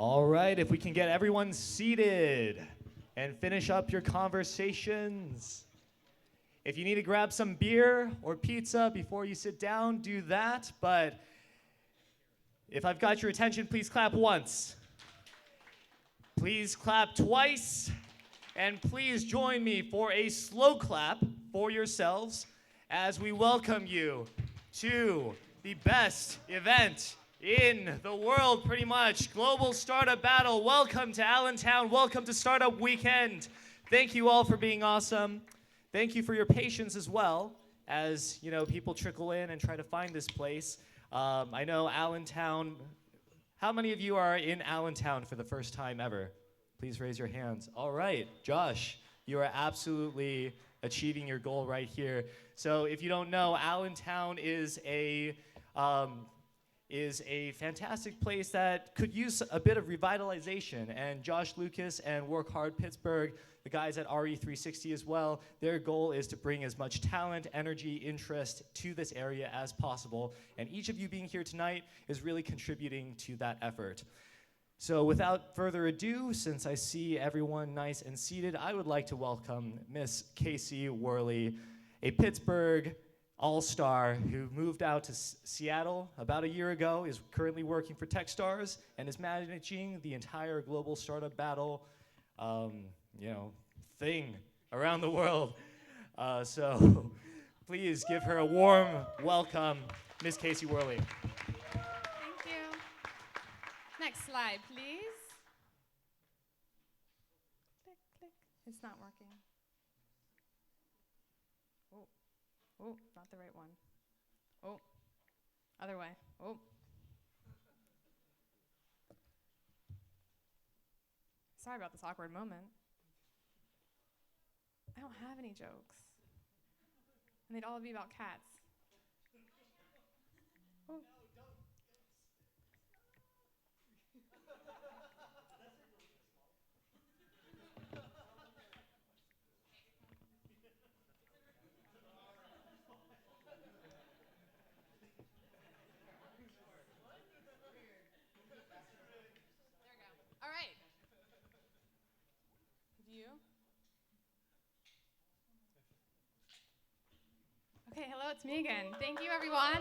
All right, if we can get everyone seated and finish up your conversations. If you need to grab some beer or pizza before you sit down, do that. But if I've got your attention, please clap once. Please clap twice. And please join me for a slow clap for yourselves as we welcome you to the best event in the world, pretty much. Global Startup Battle. Welcome to Allentown. Welcome to Startup Weekend. Thank you all for being awesome. Thank you for your patience as well, as people trickle in and try to find this place. I know Allentown. How many of you are in Allentown for the first time ever? Please raise your hands. All right, Josh, you are absolutely achieving your goal right here. So if you don't know, Allentown is a fantastic place that could use a bit of revitalization. And Josh Lucas and Work Hard Pittsburgh, the guys at RE360 as well, their goal is to bring as much talent, energy, interest to this area as possible. And each of you being here tonight is really contributing to that effort. So without further ado, since I see everyone nice and seated, I would like to welcome Miss Casey Worley, a Pittsburgh all-star who moved out to Seattle about a year ago, is currently working for Techstars, and is managing the entire global startup battle thing around the world. So please give her a warm welcome, Miss Casey Worley. Thank you. Next slide, please. Click, click. It's not working. Oh, not the right one. Oh, other way. Oh. Sorry about this awkward moment. I don't have any jokes. And they'd all be about cats. Oh. All right. View. Okay, hello, it's me again. Thank you, everyone.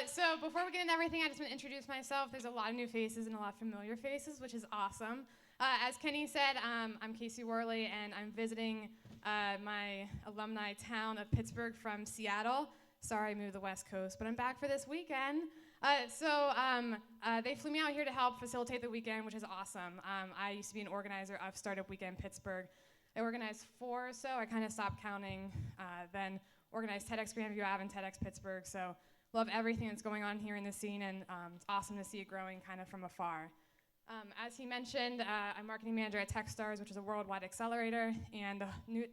So before we get into everything, I just want to introduce myself. There's a lot of new faces and a lot of familiar faces, which is awesome. As Kenny said, I'm Casey Worley, and I'm visiting my alumni town of Pittsburgh from Seattle. Sorry I moved to the West Coast, but I'm back for this weekend. They flew me out here to help facilitate the weekend, which is awesome. I used to be an organizer of Startup Weekend Pittsburgh. I organized 4 or so. I kind of stopped counting. Then organized TEDx Grandview Ave and TEDx Pittsburgh. So love everything that's going on here in the scene, and it's awesome to see it growing kind of from afar. As he mentioned, I'm marketing manager at Techstars, which is a worldwide accelerator, and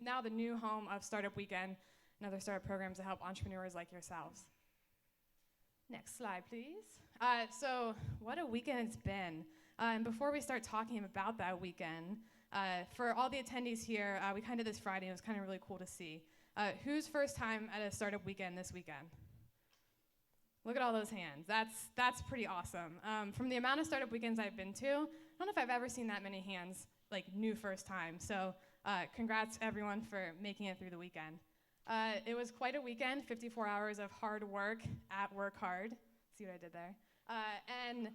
now the new home of Startup Weekend and other startup programs to help entrepreneurs like yourselves. Next slide, please. So what a weekend it's been. And before we start talking about that weekend, for all the attendees here, we kind of did this Friday. It was kind of really cool to see. Who's first time at a startup weekend this weekend? Look at all those hands. That's pretty awesome. From the amount of startup weekends I've been to, I don't know if I've ever seen that many hands, like new first time. So congrats everyone for making it through the weekend. It was quite a weekend, 54 hours of hard work at Work Hard. See what I did there? And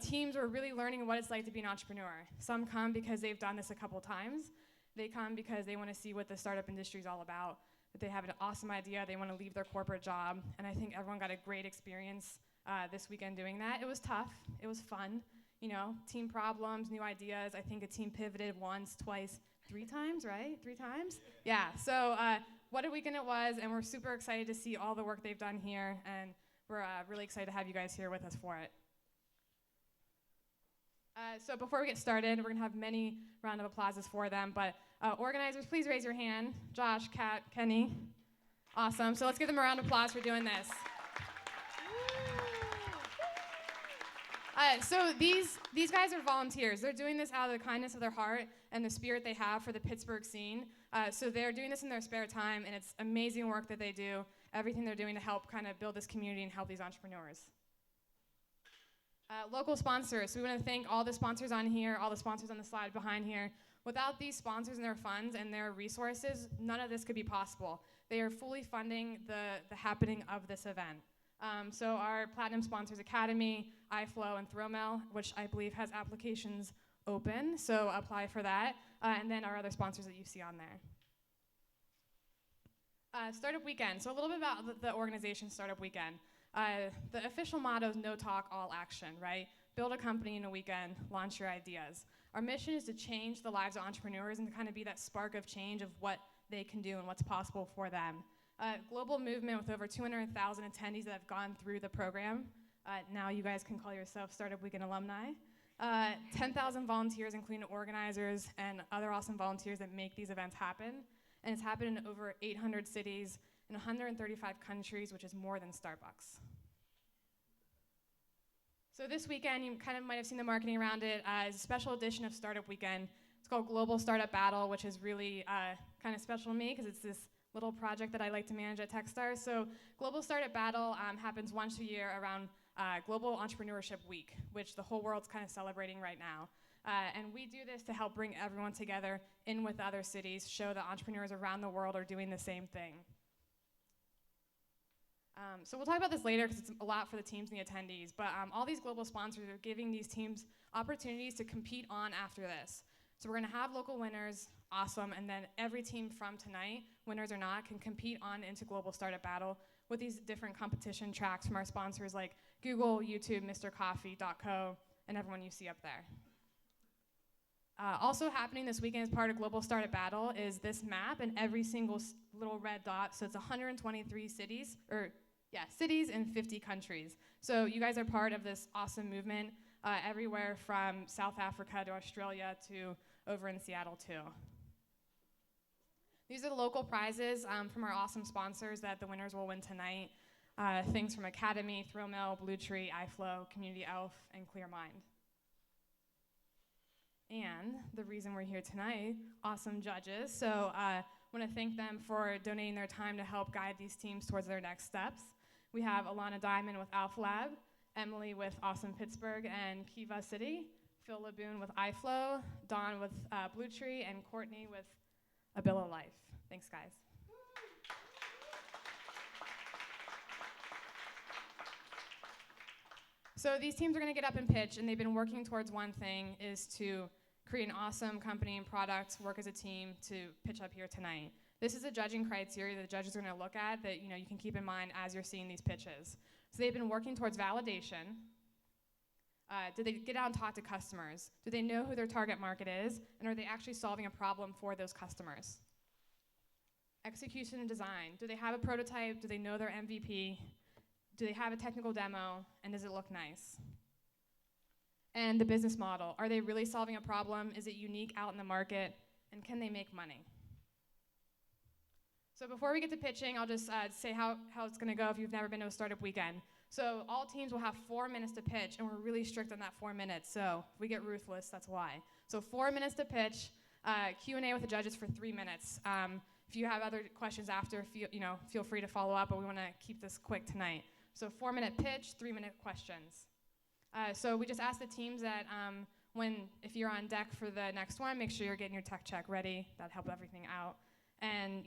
teams were really learning what it's like to be an entrepreneur. Some come because they've done this a couple times. They come because they want to see what the startup industry is all about, that they have an awesome idea, they want to leave their corporate job, and I think everyone got a great experience this weekend doing that. It was tough. It was fun. Team problems, new ideas. I think a team pivoted once, twice, 3 times, right? 3 times? Yeah, so what a weekend it was, and we're super excited to see all the work they've done here, and we're really excited to have you guys here with us for it. So before we get started, we're going to have many round of applauses for them, but organizers, please raise your hand. Josh, Kat, Kenny. Awesome. So let's give them a round of applause for doing this. So these guys are volunteers. They're doing this out of the kindness of their heart and the spirit they have for the Pittsburgh scene. So they're doing this in their spare time, and it's amazing work that they do, everything they're doing to help kind of build this community and help these entrepreneurs. Local sponsors. So we want to thank all the sponsors on here, all the sponsors on the slide behind here. Without these sponsors and their funds and their resources, none of this could be possible. They are fully funding the happening of this event. So our platinum sponsors, Academy, iFlow, and Throwmill, which I believe has applications open, so apply for that. And then our other sponsors that you see on there. Startup Weekend. So a little bit about the organization Startup Weekend. The official motto is no talk, all action, right? Build a company in a weekend, launch your ideas. Our mission is to change the lives of entrepreneurs and to kind of be that spark of change of what they can do and what's possible for them. Global movement with over 200,000 attendees that have gone through the program. Now you guys can call yourself Startup Weekend alumni. 10,000 volunteers, including organizers and other awesome volunteers that make these events happen. And it's happened in over 800 cities in 135 countries, which is more than Starbucks. So this weekend, you kind of might have seen the marketing around it, is a special edition of Startup Weekend. It's called Global Startup Battle, which is really kind of special to me because it's this little project that I like to manage at Techstars. So Global Startup Battle happens once a year around Global Entrepreneurship Week, which the whole world's kind of celebrating right now. And we do this to help bring everyone together in with other cities, show that entrepreneurs around the world are doing the same thing. So we'll talk about this later because it's a lot for the teams and the attendees, but all these global sponsors are giving these teams opportunities to compete on after this. So we're gonna have local winners, awesome, and then every team from tonight, winners or not, can compete on into Global Startup Battle with these different competition tracks from our sponsors like Google, YouTube, MrCoffee.co, and everyone you see up there. Also happening this weekend as part of Global Startup Battle is this map and every single little red dot. So it's 123 cities, cities in 50 countries. So you guys are part of this awesome movement everywhere from South Africa to Australia to over in Seattle too. These are the local prizes from our awesome sponsors that the winners will win tonight. Things from Academy, Throwmill, Blue Tree, iFlow, Community Elf, and ClearMind. And the reason we're here tonight, awesome judges. So I want to thank them for donating their time to help guide these teams towards their next steps. We have Alana Diamond with Alpha Lab, Emily with Awesome Pittsburgh and Kiva City, Phil Laboon with iFlow, Dawn with Blue Tree, and Courtney with Abilla Life. Thanks, guys. So these teams are going to get up and pitch, and they've been working towards one thing, is to create an awesome company and product, work as a team to pitch up here tonight. This is a judging criteria that the judges are going to look at that you can keep in mind as you're seeing these pitches. So they've been working towards validation. Did they get out and talk to customers? Do they know who their target market is? And are they actually solving a problem for those customers? Execution and design. Do they have a prototype? Do they know their MVP? Do they have a technical demo, and does it look nice? And the business model. Are they really solving a problem? Is it unique out in the market? And can they make money? So before we get to pitching, I'll just say how it's going to go if you've never been to a startup weekend. So all teams will have 4 minutes to pitch, and we're really strict on that 4 minutes. So if we get ruthless, that's why. So 4 minutes to pitch, Q&A with the judges for 3 minutes. If you have other questions after, feel free to follow up, but we want to keep this quick tonight. So 4-minute pitch, 3-minute questions. So we just ask the teams that if you're on deck for the next one, make sure you're getting your tech check ready. That'll help everything out. And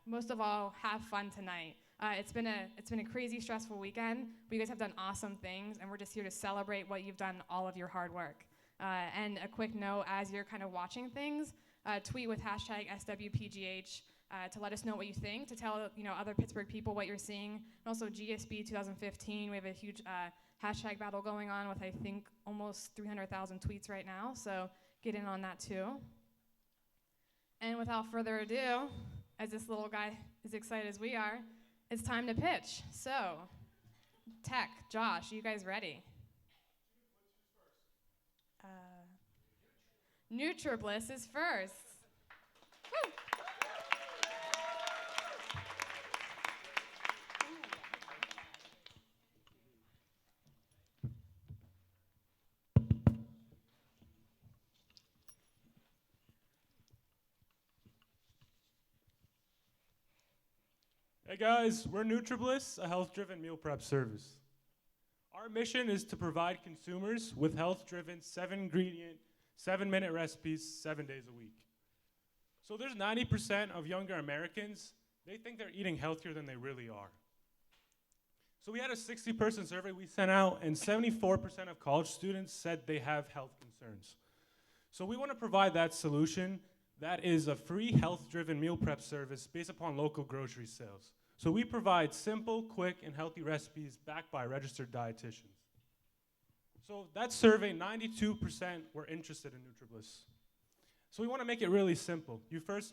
most of all, have fun tonight. It's been a crazy, stressful weekend, but you guys have done awesome things, and we're just here to celebrate what you've done, all of your hard work. And a quick note, as you're kind of watching things, tweet with hashtag SWPGH. To let us know what you think, to tell other Pittsburgh people what you're seeing. And also GSB 2015, we have a huge hashtag battle going on with I think almost 300,000 tweets right now, so get in on that too. And without further ado, as this little guy is excited as we are, it's time to pitch. So, Tech, Josh, are you guys ready? Nutribliss is first. Woo! Hey guys, we're Nutribliss, a health-driven meal prep service. Our mission is to provide consumers with health-driven, 7-ingredient, 7-minute recipes 7 days a week. So there's 90% of younger Americans, they think they're eating healthier than they really are. So we had a 60-person survey we sent out, and 74% of college students said they have health concerns. So we want to provide that solution. That is a free health-driven meal prep service based upon local grocery sales. So we provide simple, quick, and healthy recipes backed by registered dietitians. So that survey, 92% were interested in Nutribliss. So we want to make it really simple. You first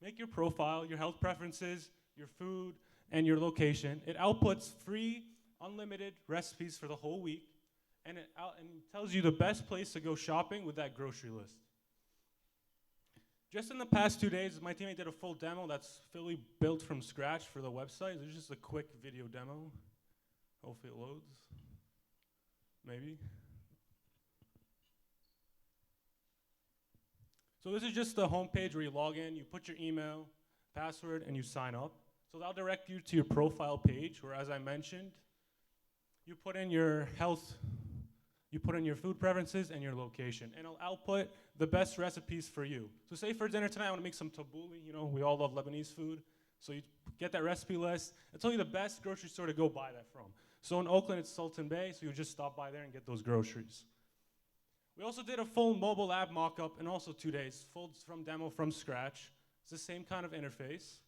make your profile, your health preferences, your food, and your location. It outputs free, unlimited recipes for the whole week, and it tells you the best place to go shopping with that grocery list. Just in the past 2 days, my teammate did a full demo that's fully built from scratch for the website. It's just a quick video demo. Hopefully it loads. Maybe. So this is just the homepage where you log in, you put your email, password, and you sign up. So that'll direct you to your profile page, where, as I mentioned, you put in your health, you put in your food preferences and your location, and it'll output the best recipes for you. So say for dinner tonight, I want to make some tabbouleh. You know, we all love Lebanese food. So you get that recipe list. It'll tell you the best grocery store to go buy that from. So in Oakland, it's Sultan Bay, so you just stop by there and get those groceries. We also did a full mobile app mock-up in also 2 days, full from demo from scratch. It's the same kind of interface.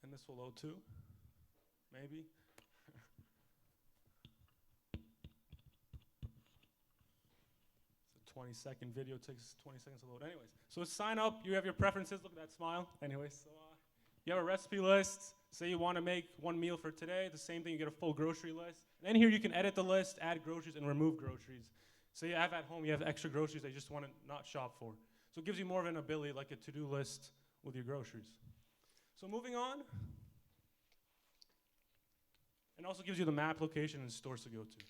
And this will load too, maybe. It's a 20-second video, takes 20 seconds to load. Anyways, so sign up, you have your preferences, look at that smile. Anyways, so you have a recipe list. Say you want to make one meal for today, the same thing, you get a full grocery list. And then here you can edit the list, add groceries, and remove groceries. So you have at home, you have extra groceries that you just want to not shop for. So it gives you more of an ability, like a to-do list with your groceries. So moving on, and also gives you the map, location, and stores to go to.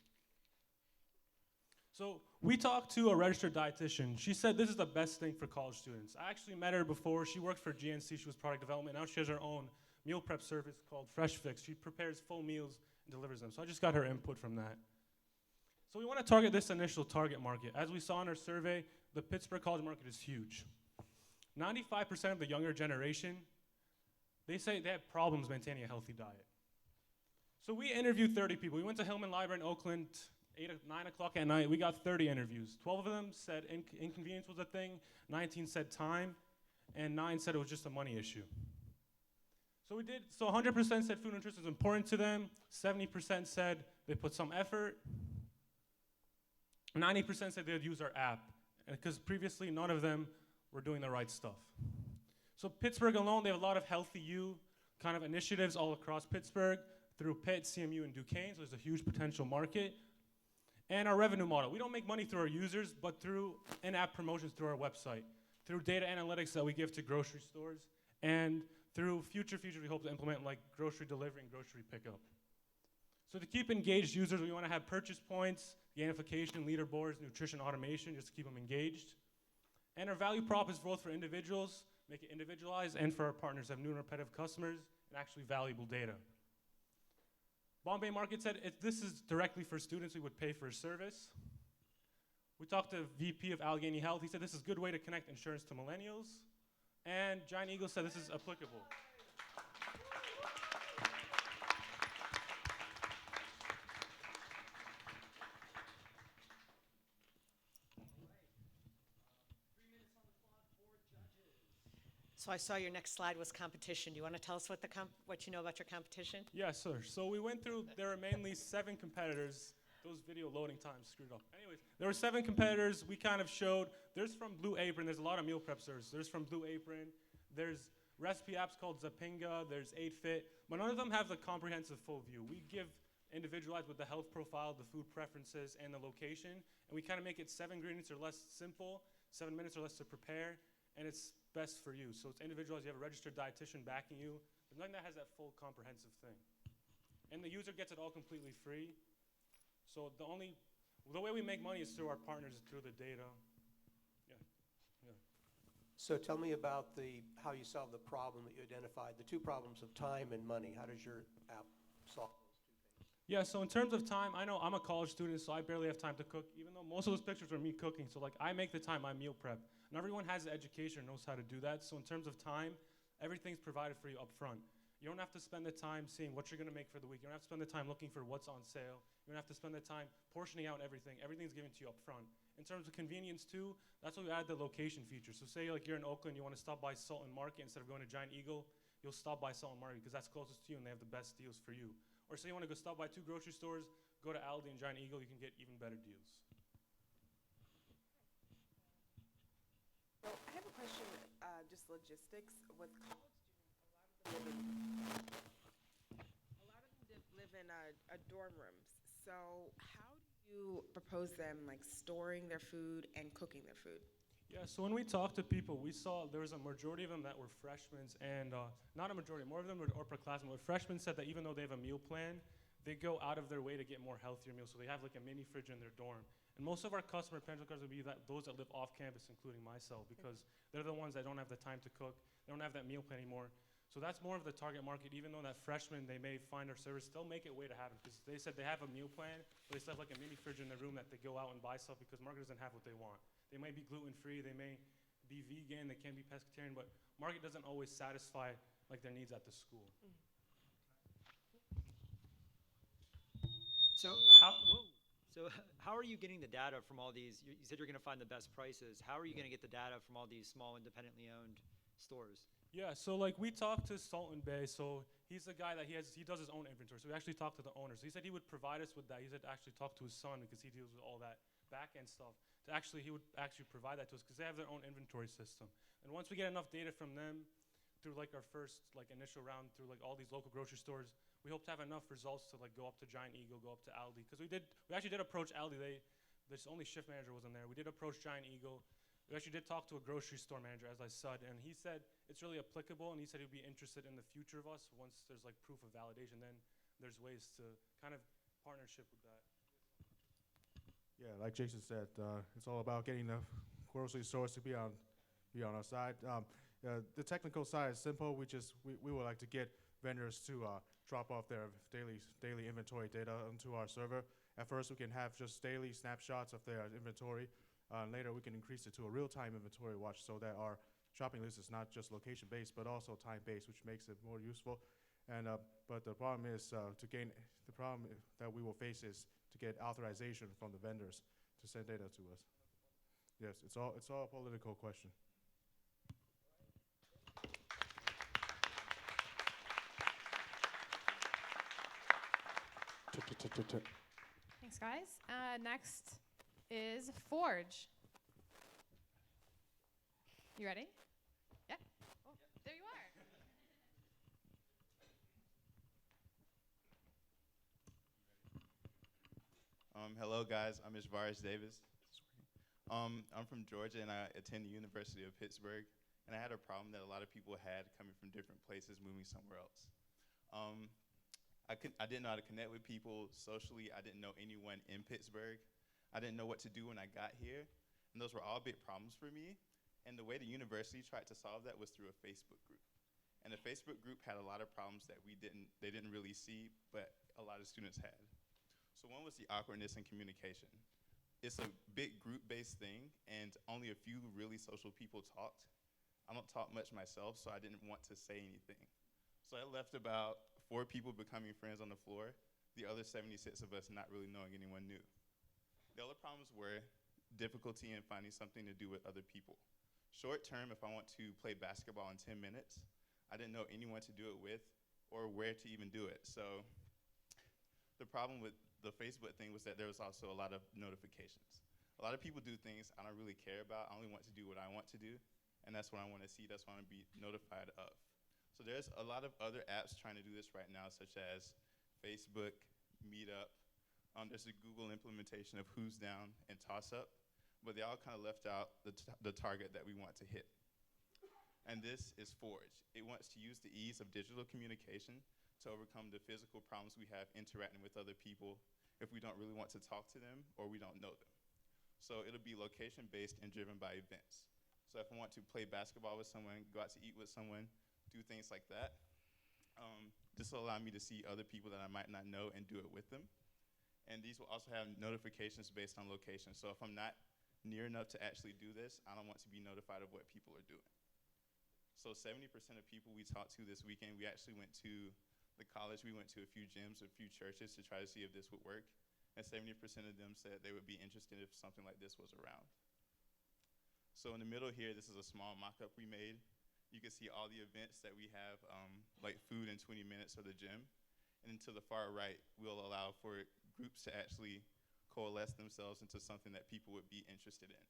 So we talked to a registered dietitian. She said this is the best thing for college students. I actually met her before. She worked for GNC. She was product development. Now she has her own meal prep service called Fresh Fix. She prepares full meals and delivers them. So I just got her input from that. So we want to target this initial target market. As we saw in our survey, the Pittsburgh college market is huge. 95% of the younger generation, they say they have problems maintaining a healthy diet. So we interviewed 30 people. We went to Hillman Library in Oakland, 9 o'clock at night. We got 30 interviews. 12 of them said inconvenience was a thing, 19 said time, and 9 said it was just a money issue. So 100% said food nutrition is important to them, 70% said they put some effort, 90% said they'd use our app, because previously none of them were doing the right stuff. So Pittsburgh alone, they have a lot of healthy you kind of initiatives all across Pittsburgh, through Pitt, CMU, and Duquesne, so there's a huge potential market. And our revenue model. We don't make money through our users, but through in-app promotions through our website, through data analytics that we give to grocery stores, and through future features we hope to implement, like grocery delivery and grocery pickup. So to keep engaged users, we want to have purchase points, gamification, leaderboards, nutrition automation, just to keep them engaged. And our value prop is both for individuals, make it individualized, and for our partners, have new and repetitive customers, and actually valuable data. Bombay Market said if this is directly for students, we would pay for a service. We talked to VP of Allegheny Health. He said this is a good way to connect insurance to millennials. And Giant Eagle said this is applicable. So I saw your next slide was competition. Do you want to tell us what you know about your competition? Yes, sir. So we went through, there were mainly 7 competitors. Those video loading times screwed up. Anyways, there were 7 competitors. We kind of showed, there's from Blue Apron. There's a lot of meal prep services. There's from Blue Apron. There's recipe apps called Zapinga. There's 8Fit. But none of them have the comprehensive full view. We give individualized with the health profile, the food preferences, and the location. And we kind of make it 7 ingredients or less simple, 7 minutes or less to prepare. And it's best for you. So it's individualized. You have a registered dietitian backing you. There's nothing that has that full comprehensive thing. And the user gets it all completely free. So the way we make money is through our partners, through the data. Yeah. So tell me about how you solve the problem that you identified, the 2 problems of time and money. How does your app solve those two things? Yeah, so in terms of time, I know I'm a college student, so I barely have time to cook, even though most of those pictures are me cooking. So like I make the time, I meal prep. And everyone has the education and knows how to do that. So in terms of time, everything's provided for you up front. You don't have to spend the time seeing what you're gonna make for the week. You don't have to spend the time looking for what's on sale. You don't have to spend the time portioning out everything. Everything's given to you up front. In terms of convenience too, that's why we added the location feature. So say like you're in Oakland, you wanna stop by Sultan Market instead of going to Giant Eagle, you'll stop by Sultan Market because that's closest to you and they have the best deals for you. Or say you want to go stop by 2 grocery stores, go to Aldi and Giant Eagle, you can get even better deals. So I have a question, just logistics. With college students, a lot of them live in dorm rooms. So how do you propose them like storing their food and cooking their food? Yeah, so when we talked to people, we saw there was a majority of them that were freshmen, and not a majority, more of them were upperclassmen. But freshmen said that even though they have a meal plan, they go out of their way to get more healthier meals. So they have like a mini fridge in their dorm. And most of our customer potential customers will be those that live off campus, including myself, because they're the ones that don't have the time to cook. They don't have that meal plan anymore. So that's more of the target market. Even though that freshmen, they may find our service, they'll make it way to have it, because they said they have a meal plan, but they still have like a mini fridge in their room that they go out and buy stuff because market doesn't have what they want. They might be gluten-free, they may be vegan, they can be pescatarian, but market doesn't always satisfy like their needs at the school. How are you getting the data from all these? You said you're going to find the best prices. How are you going to get the data from all these small independently owned stores? Yeah, so like we talked to Sultan Bay, so he's the guy that he does his own inventory. So we actually talked to the owners. He said he would provide us with that. He said actually talk to his son because he deals with all that back end stuff. He would actually provide that to us because they have their own inventory system. And once we get enough data from them through like our first like initial round through like all these local grocery stores, we hope to have enough results to like go up to Giant Eagle, go up to Aldi. Because we actually did approach Aldi. This only shift manager wasn't there. We did approach Giant Eagle. We actually did talk to a grocery store manager, as I said, and he said it's really applicable, and he said he'd be interested in the future of us once there's like proof of validation. Then there's ways to kind of partnership with that. Yeah, like Jason said, it's all about getting the grocery stores to be on our side. The technical side is simple. We would like to get vendors to drop off their daily inventory data onto our server. At first, we can have just daily snapshots of their inventory. Later, we can increase it to a real-time inventory watch so that our shopping list is not just location-based, but also time-based, which makes it more useful. And but the problem that we will face is to get authorization from the vendors to send data to us. Yes, it's all a political question. Thanks, guys. Next is Forge. You ready? Yeah. Oh, there you are. Hello, guys. I'm Ishvaris Davis. I'm from Georgia, and I attend the University of Pittsburgh. And I had a problem that a lot of people had coming from different places, moving somewhere else. I didn't know how to connect with people socially. I didn't know anyone in Pittsburgh. I didn't know what to do when I got here. And those were all big problems for me. And the way the university tried to solve that was through a Facebook group. And the Facebook group had a lot of problems that they didn't really see, but a lot of students had. So one was the awkwardness in communication. It's a big group-based thing, and only a few really social people talked. I don't talk much myself, so I didn't want to say anything. So I left about 4 people becoming friends on the floor, the other 76 of us not really knowing anyone new. The other problems were difficulty in finding something to do with other people. Short term, if I want to play basketball in 10 minutes, I didn't know anyone to do it with or where to even do it. So the problem with the Facebook thing was that there was also a lot of notifications. A lot of people do things I don't really care about. I only want to do what I want to do, and that's what I want to see. That's what I want to be notified of. So there's a lot of other apps trying to do this right now, such as Facebook, Meetup. There's a Google implementation of Who's Down and TossUp, but they all kind of left out the target that we want to hit. And this is Forge. It wants to use the ease of digital communication to overcome the physical problems we have interacting with other people if we don't really want to talk to them or we don't know them. So it'll be location-based and driven by events. So if I want to play basketball with someone, go out to eat with someone, do things like that, This will allow me to see other people that I might not know and do it with them. And these will also have notifications based on location. So if I'm not near enough to actually do this, I don't want to be notified of what people are doing. So 70% of people we talked to this weekend, we actually went to the college, we went to a few gyms, a few churches to try to see if this would work. And 70% of them said they would be interested if something like this was around. So in the middle here, this is a small mock-up we made. You can see all the events that we have, like food in 20 minutes or the gym. And to the far right, we'll allow for groups to actually coalesce themselves into something that people would be interested in.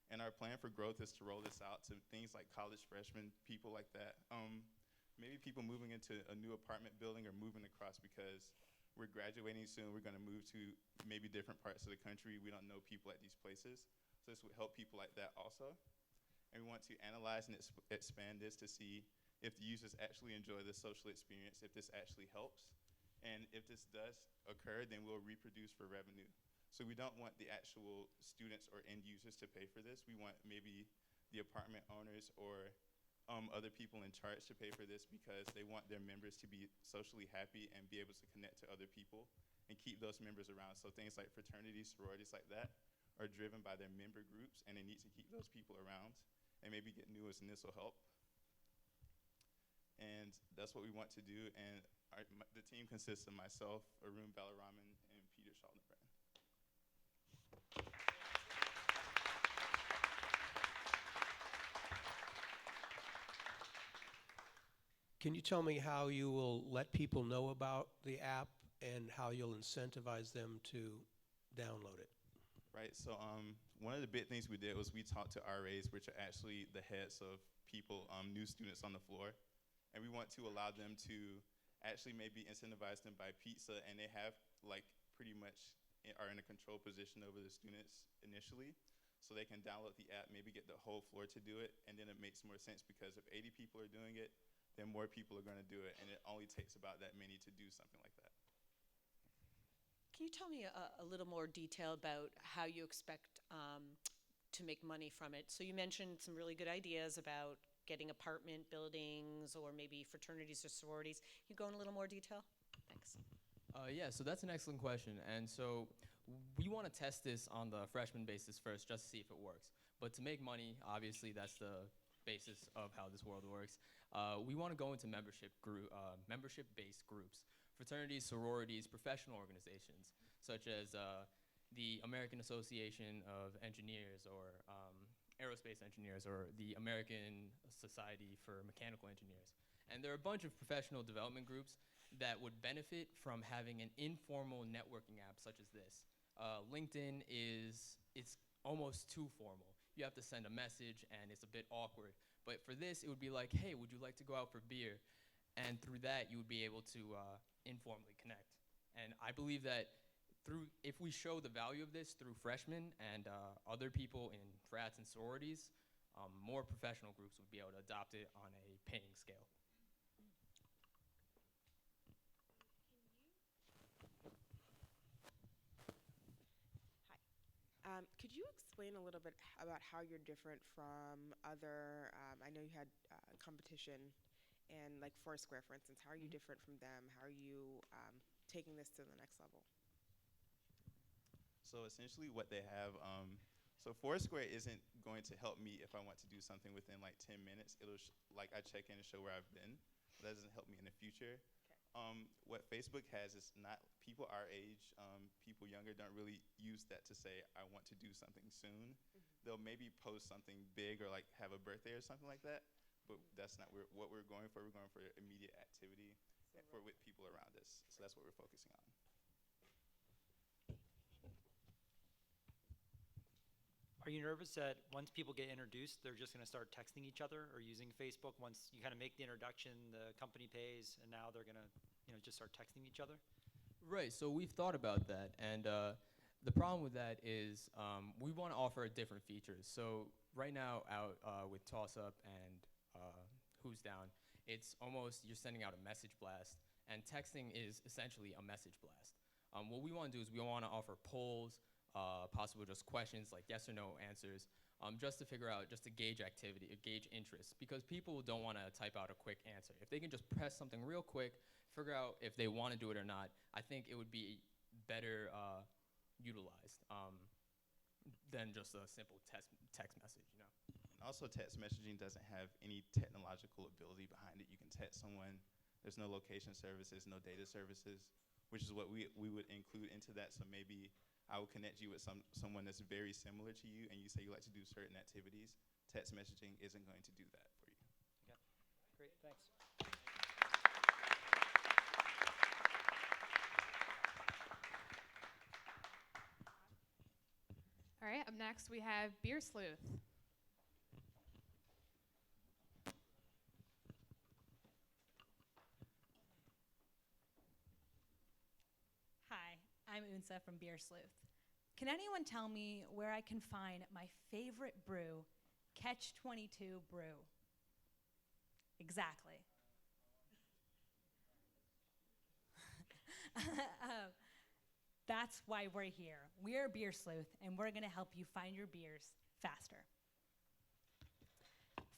And our plan for growth is to roll this out to things like college freshmen, people like that. Maybe people moving into a new apartment building or moving across because we're graduating soon. We're gonna move to maybe different parts of the country. We don't know people at these places. So this would help people like that also. And we want to analyze and expand this to see if the users actually enjoy the social experience, if this actually helps. And if this does occur, then we'll reproduce for revenue. So we don't want the actual students or end users to pay for this. We want maybe the apartment owners or other people in charge to pay for this because they want their members to be socially happy and be able to connect to other people and keep those members around. So things like fraternities, sororities like that are driven by their member groups, and they need to keep those people around and maybe get new ones, and this will help. And that's what we want to do. And the team consists of myself, Arun Balaraman, and Peter Schaldner-Brand. Can you tell me how you will let people know about the app and how you'll incentivize them to download it? Right, so one of the big things we did was we talked to RAs, which are actually the heads of people, new students on the floor. And we want to allow them to actually maybe incentivize them by pizza, and they have like pretty much are in a control position over the students initially. So they can download the app, maybe get the whole floor to do it, and then it makes more sense because if 80 people are doing it, then more people are gonna do it, and it only takes about that many to do something like that. Can you tell me a little more detail about how you expect to make money from it? So you mentioned some really good ideas about getting apartment buildings or maybe fraternities or sororities. Can you go in a little more detail? Thanks. Yeah, so that's an excellent question. And so we want to test this on the freshman basis first just to see if it works. But to make money, obviously that's the basis of how this world works. We want to go into membership-based groups, fraternities, sororities, professional organizations, such as the American Association of Engineers or Aerospace Engineers or the American Society for Mechanical Engineers. And there are a bunch of professional development groups that would benefit from having an informal networking app such as this. LinkedIn it's almost too formal. You have to send a message and it's a bit awkward. But for this, it would be like, hey, would you like to go out for beer? And through that, you would be able to informally connect. And I believe that if we show the value of this through freshmen and other people in frats and sororities, more professional groups would be able to adopt it on a paying scale. Could you explain a little bit about how you're different from other, I know you had competition and like Foursquare, for instance. How are you different from them? How are you taking this to the next level? So essentially what they have, so Foursquare isn't going to help me if I want to do something within like 10 minutes. It'll like I check in and show where I've been. That doesn't help me in the future. Okay. What Facebook has is not, people our age, people younger don't really use that to say, I want to do something soon. They'll maybe post something big or like have a birthday or something like that, but that's not what we're going for. We're going for immediate activity for with people around us. So that's what we're focusing on. Are you nervous that once people get introduced, they're just going to start texting each other or using Facebook? Once you kind of make the introduction, the company pays, and now they're going to, just start texting each other? Right, so we've thought about that, and the problem with that is we want to offer different features. So right now out with Toss Up and Who's Down, it's almost you're sending out a message blast, and texting is essentially a message blast. What we want to do is we want to offer polls, possible just questions like yes or no answers, just to figure out, just to gauge activity, gauge interest, because people don't want to type out a quick answer. If they can just press something real quick, figure out if they want to do it or not, I think it would be better utilized than just a simple text message, you know. Also, text messaging doesn't have any technological ability behind it. You can text someone. There's no location services, no data services, which is what we would include into that. So maybe I will connect you with someone that's very similar to you, and you say you like to do certain activities. Text messaging isn't going to do that for you. Okay, great, thanks. All right, up next we have BeerSlueth. Hi, I'm Unsa from BeerSlueth. Can anyone tell me where I can find my favorite brew, Catch 22 Brew? Exactly. That's why we're here. We're BeerSlueth, and we're gonna help you find your beers faster.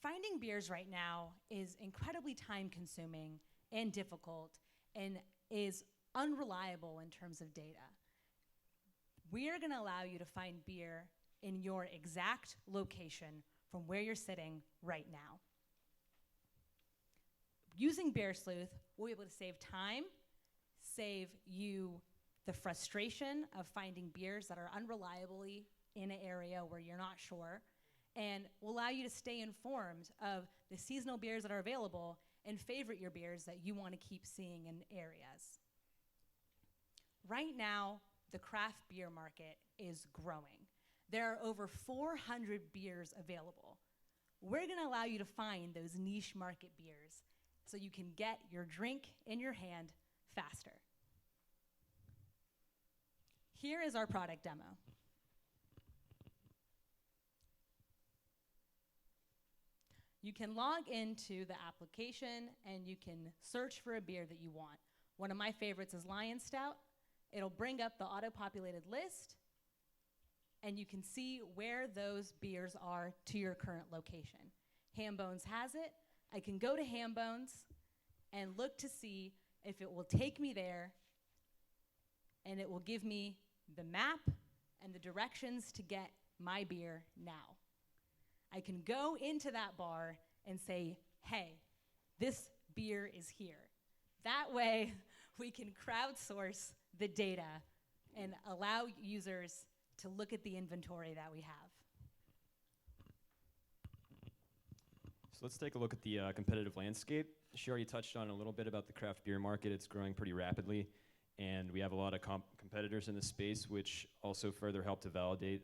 Finding beers right now is incredibly time-consuming and difficult, and is unreliable in terms of data. We are gonna allow you to find beer in your exact location from where you're sitting right now. Using BeerSlueth, we'll be able to save time, save you the frustration of finding beers that are unreliably in an area where you're not sure, and will allow you to stay informed of the seasonal beers that are available and favorite your beers that you want to keep seeing in areas. Right now, the craft beer market is growing. There are over 400 beers available. We're gonna allow you to find those niche market beers so you can get your drink in your hand faster. Here is our product demo. You can log into the application and you can search for a beer that you want. One of my favorites is Lion Stout. It'll bring up the auto-populated list, and you can see where those beers are to your current location. Hambones has it. I can go to Hambones and look to see if it will take me there, and it will give me the map and the directions to get my beer now. I can go into that bar and say, hey, this beer is here. That way, we can crowdsource the data and allow users to look at the inventory that we have. So let's take a look at the competitive landscape. She already touched on a little bit about the craft beer market. It's growing pretty rapidly, and we have a lot of competitors in the space, which also further help to validate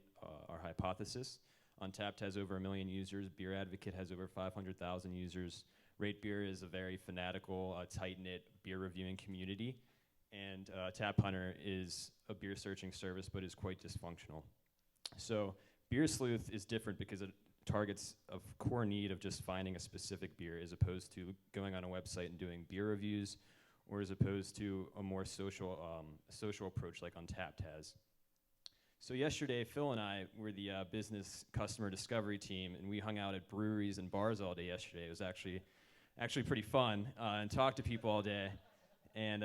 our hypothesis. Untappd has over 1 million users. Beer Advocate has over 500,000 users. Rate Beer is a very fanatical, tight-knit beer reviewing community. And Tap Hunter is a beer searching service, but is quite dysfunctional. So BeerSlueth is different because it targets a core need of just finding a specific beer, as opposed to going on a website and doing beer reviews, or as opposed to a more social approach like Untappd has. So yesterday, Phil and I were the business customer discovery team, and we hung out at breweries and bars all day yesterday. It was actually pretty fun, and talked to people all day. And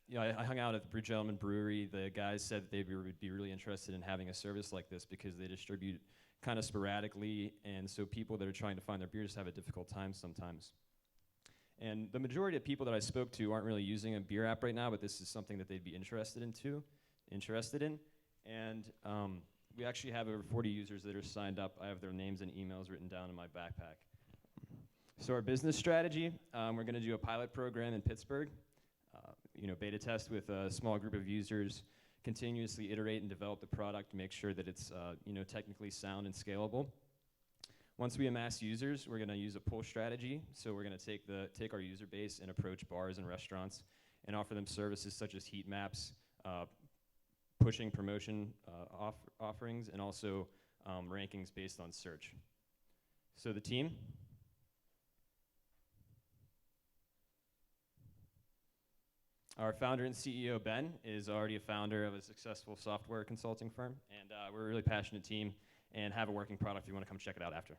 you know, I hung out at the Brew Gentleman Brewery. The guys said that they would be really interested in having a service like this because they distribute kind of sporadically, and so people that are trying to find their beers have a difficult time sometimes. And the majority of people that I spoke to aren't really using a beer app right now, but this is something that they'd be interested in. And we actually have over 40 users that are signed up. I have their names and emails written down in my backpack. So our business strategy, we're going to do a pilot program in Pittsburgh, beta test with a small group of users, continuously iterate and develop the product to make sure that it's technically sound and scalable. Once we amass users, we're going to use a pull strategy. So we're going to take our user base and approach bars and restaurants and offer them services such as heat maps, pushing promotion offerings, and also rankings based on search. So the team. Our founder and CEO, Ben, is already a founder of a successful software consulting firm, and we're a really passionate team and have a working product if you want to come check it out after.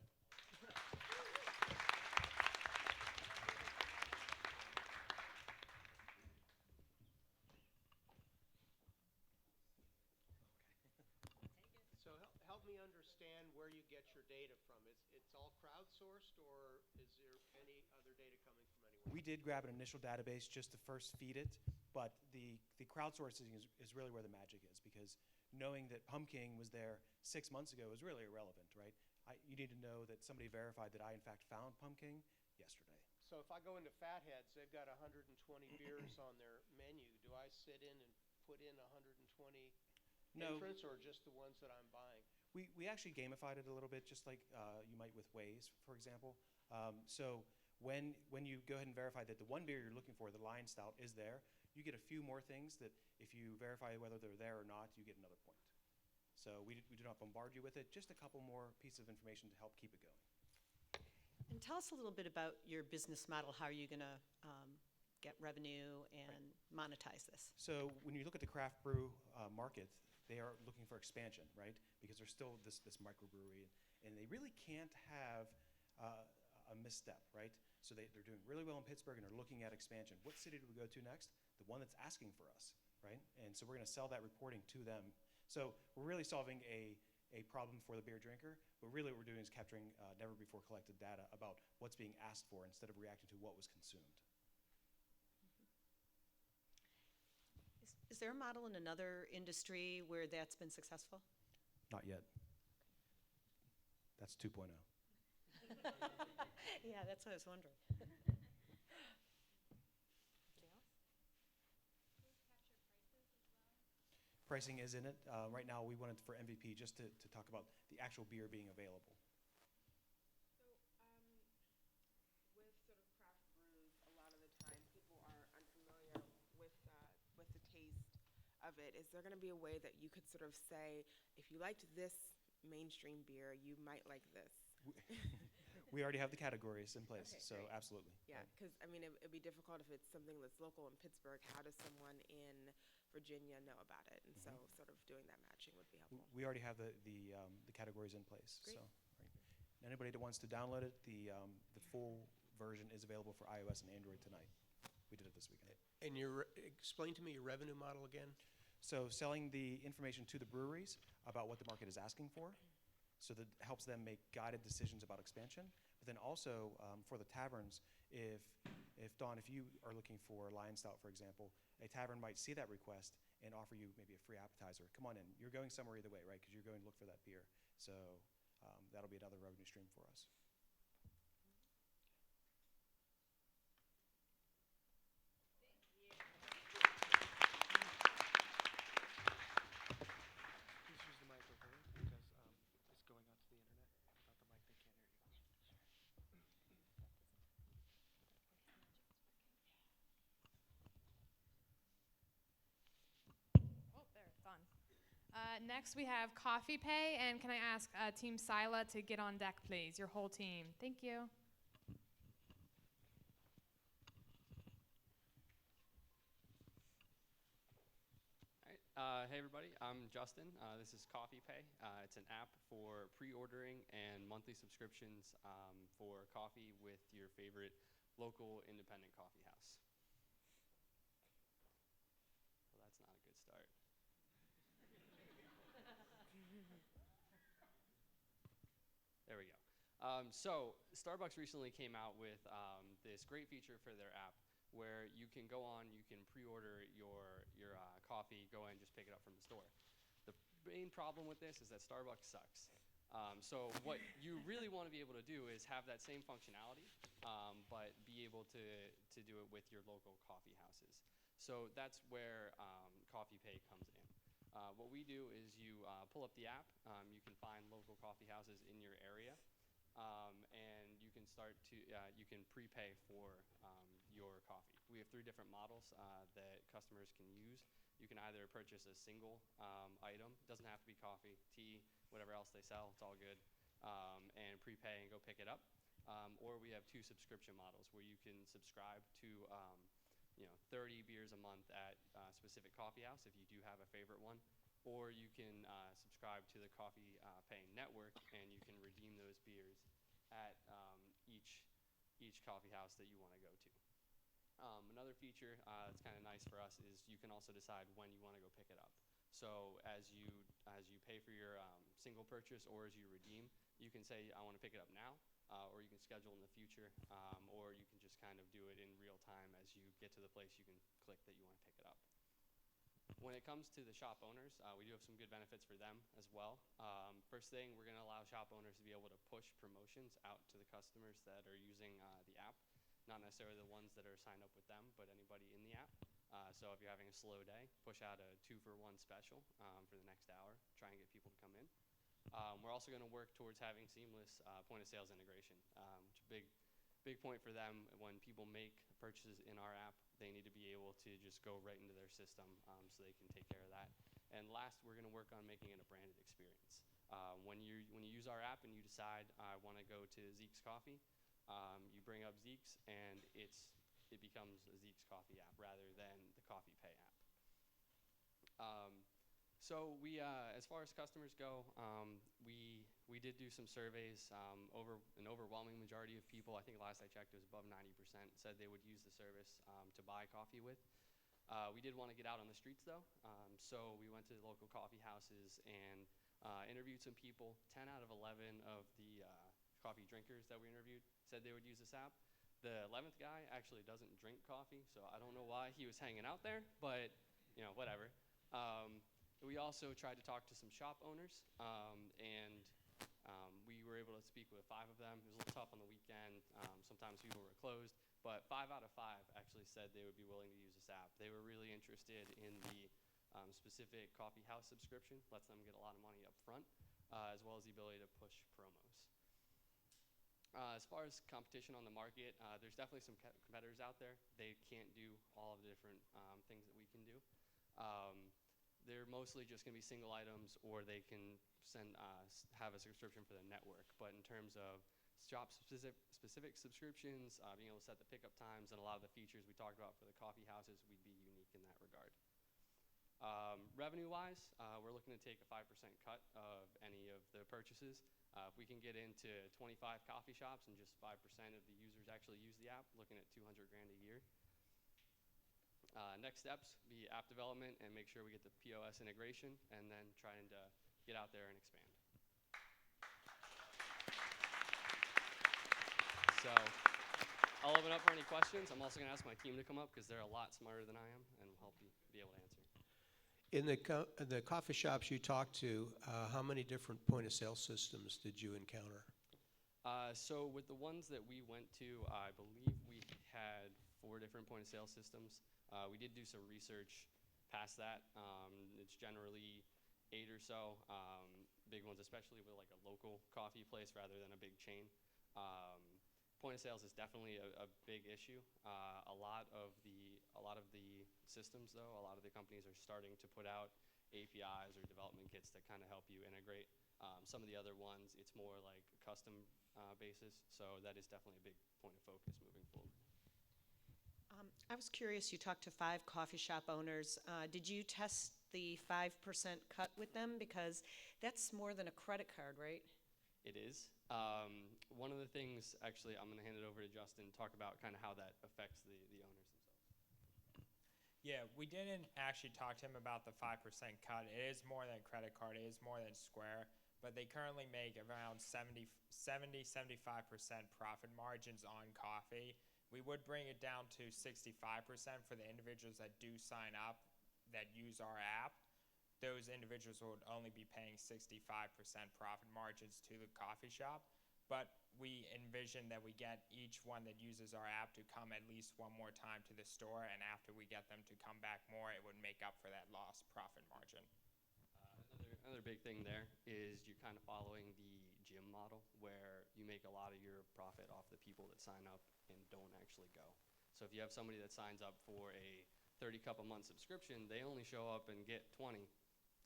So help me understand where you get your data from. It's all crowdsourced, or is there any other data coming from anywhere? We did grab an initial database just to first feed it, but the crowdsourcing is really where the magic is, because knowing that Pumpkin was there 6 months ago is really irrelevant, right? You need to know that somebody verified that I, in fact, found Pumpkin yesterday. So if I go into Fatheads, they've got 120 beers on their menu. Do I sit in and put in 120 No. entrants, or just the ones that I'm buying? We actually gamified it a little bit, just like you might with Waze, for example. So when you go ahead and verify that the one beer you're looking for, the Lion Stout, is there, you get a few more things that if you verify whether they're there or not, you get another point. So we do not bombard you with it, just a couple more pieces of information to help keep it going. And tell us a little bit about your business model. How are you going to get revenue and monetize this? So when you look at the craft brew market, they are looking for expansion, right? Because there's still this microbrewery, and they really can't have a misstep, right? So they're doing really well in Pittsburgh, and they're looking at expansion. What city do we go to next? The one that's asking for us, right? And so we're going to sell that reporting to them. So we're really solving a problem for the beer drinker, but really what we're doing is capturing never-before collected data about what's being asked for instead of reacting to what was consumed. Is there a model in another industry where that's been successful? Not yet. That's 2.0. Yeah, that's what I was wondering. Pricing is in it. Right now, we wanted for MVP just to talk about the actual beer being available. So, with sort of craft brews, a lot of the time people are unfamiliar with the taste of it. Is there going to be a way that you could sort of say, if you liked this mainstream beer, you might like this? We already have the categories in place, Okay, so great. absolutely. Yeah, because I mean, it'd be difficult if it's something that's local in Pittsburgh. How does someone in Virginia know about it? And so, sort of doing that matching would be helpful. We already have the categories in place. Great. So, right. Anybody that wants to download it, the full version is available for iOS and Android tonight. We did it this weekend. And explain to me your revenue model again. So selling the information to the breweries about what the market is asking for, so that helps them make guided decisions about expansion. But then also for the taverns, if Dawn, if you are looking for Lion Stout, for example, a tavern might see that request and offer you maybe a free appetizer. Come on in. You're going somewhere either way, right? Because you're going to look for that beer. So that'll be another revenue stream for us. Please use the microphone because it's going out to the internet. Without the mic, they can't hear you. Oh, there, it's on. Next, we have CoffeePay, and can I ask Team Sila to get on deck, please? Your whole team. Thank you. Hey everybody, I'm Justin. This is CoffeePay. It's an app for pre-ordering and monthly subscriptions for coffee with your favorite local independent coffee house. Well, that's not a good start. There we go. So Starbucks recently came out with this great feature for their app where you can go on, you can pre-order your coffee, go in, just pick it up from the store. The main problem with this is that Starbucks sucks. So what you really want to be able to do is have that same functionality, but be able to do it with your local coffee houses. So that's where CoffeePay comes in. What we do is you pull up the app, you can find local coffee houses in your area, and you can start to, you can prepay for your coffee. We have 3 different models that customers can use. You can either purchase a single item, doesn't have to be coffee, tea, whatever else they sell, it's all good, and prepay and go pick it up. Or we have 2 subscription models where you can subscribe to 30 beers a month at a specific coffee house if you do have a favorite one, or you can subscribe to the CoffeePay network and you can redeem those beers at each coffee house that you want to go to. Another feature that's kind of nice for us is you can also decide when you want to go pick it up. So as you pay for your single purchase or as you redeem, you can say, I want to pick it up now, or you can schedule in the future, or you can just kind of do it in real time. As you get to the place, you can click that you want to pick it up. When it comes to the shop owners, we do have some good benefits for them as well. First thing, we're going to allow shop owners to be able to push promotions out to the customers that are using the app. Not necessarily the ones that are signed up with them, but anybody in the app. So if you're having a slow day, push out a 2-for-1 special for the next hour. Try and get people to come in. We're also going to work towards having seamless point-of-sales integration, which is a big point for them. When people make purchases in our app, they need to be able to just go right into their system so they can take care of that. And last, we're going to work on making it a branded experience. When you use our app and you decide, I want to go to Zeke's Coffee, you bring up Zeke's and it becomes a Zeke's Coffee app rather than the CoffeePay app. So we, as far as customers go, we did do some surveys. An overwhelming majority of people, I think last I checked it was above 90%, said they would use the service to buy coffee with. We did want to get out on the streets though, so we went to the local coffee houses and interviewed some people. 10 out of 11 of the coffee drinkers that we interviewed said they would use this app. The 11th guy actually doesn't drink coffee, so I don't know why he was hanging out there, but whatever. We also tried to talk to some shop owners, and we were able to speak with 5 of them. It was a little tough on the weekend. Sometimes people were closed, but 5 out of 5 actually said they would be willing to use this app. They were really interested in the specific coffee house subscription, lets them get a lot of money up front, as well as the ability to push promos. As far as competition on the market, there's definitely some competitors out there. They can't do all of the different things that we can do. They're mostly just going to be single items, or they can have a subscription for the network. But in terms of shop-specific subscriptions, being able to set the pickup times, and a lot of the features we talked about for the coffee houses, we'd be unique in that regard. Revenue-wise, we're looking to take a 5% cut of any of the purchases. If we can get into 25 coffee shops and just 5% of the users actually use the app, looking at $200,000 a year. Next steps be app development and make sure we get the POS integration, and then trying to get out there and expand. So I'll open up for any questions. I'm also going to ask my team to come up because they're a lot smarter than I am and will help you be able to answer. In the coffee shops you talked to, how many different point-of-sale systems did you encounter? So with the ones that we went to, I believe we had 4 different point-of-sale systems. We did do some research past that. It's generally 8 or so big ones, especially with like a local coffee place rather than a big chain. Point of sales is definitely a big issue. A lot of the systems, though, a lot of the companies are starting to put out APIs or development kits that kind of help you integrate. Some of the other ones, it's more like custom basis, so that is definitely a big point of focus moving forward. I was curious, you talked to 5 coffee shop owners. Did you test the 5% cut with them? Because that's more than a credit card, right? It is. One of the things, actually, I'm going to hand it over to Justin to talk about kind of how that affects the owners themselves. Yeah, we didn't actually talk to him about the 5% cut. It is more than a credit card. It is more than Square. But they currently make around 70-75% profit margins on coffee. We would bring it down to 65% for the individuals that do sign up, that use our app. Those individuals would only be paying 65% profit margins to the coffee shop. But we envision that we get each one that uses our app to come at least one more time to the store, and after we get them to come back more, it would make up for that lost profit margin. Another big thing there is you're kind of following the gym model, where you make a lot of your profit off the people that sign up and don't actually go. So if you have somebody that signs up for a 30 cup a month subscription, they only show up and get 20.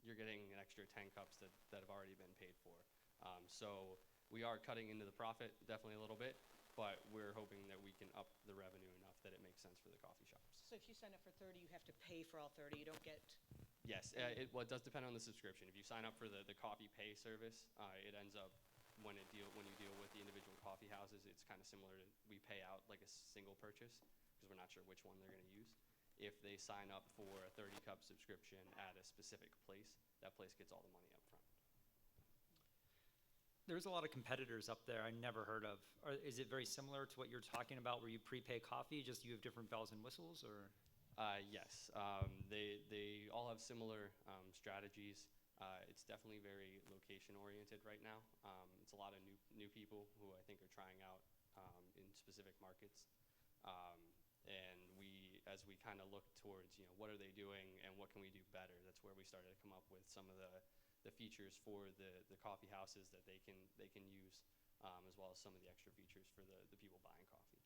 You're getting an extra 10 cups that have already been paid for. So we are cutting into the profit definitely a little bit. but we're hoping that we can up the revenue enough that it makes sense for the coffee shops. So if you sign up for 30, you have to pay for all 30. You don't get. Yes, it does depend on the subscription. If you sign up for the CoffeePay service, it ends up when you deal with the individual coffee houses, it's kind of similar to we pay out like a single purchase because we're not sure which one they're going to use. If they sign up for a 30-cup subscription at a specific place, that place gets all the money up front. There's a lot of competitors up there I never heard of. Is it very similar to what you're talking about where you prepay coffee, just you have different bells and whistles, or? Yes, they all have similar strategies. It's definitely very location-oriented right now. It's a lot of new people who I think are trying out in specific markets. And as we kind of look towards, what are they doing and what can we do better, that's where we started to come up with some of the features for the coffee houses that they can use, as well as some of the extra features for the people buying coffee.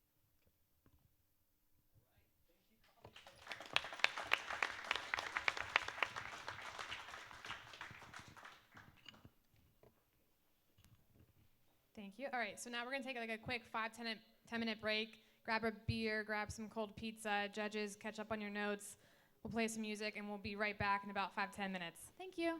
Thank you. All right, so now we're gonna take like a quick 10-minute break. Grab a beer, grab some cold pizza. Judges, catch up on your notes. We'll play some music, and we'll be right back in about 5-10 minutes. Thank you.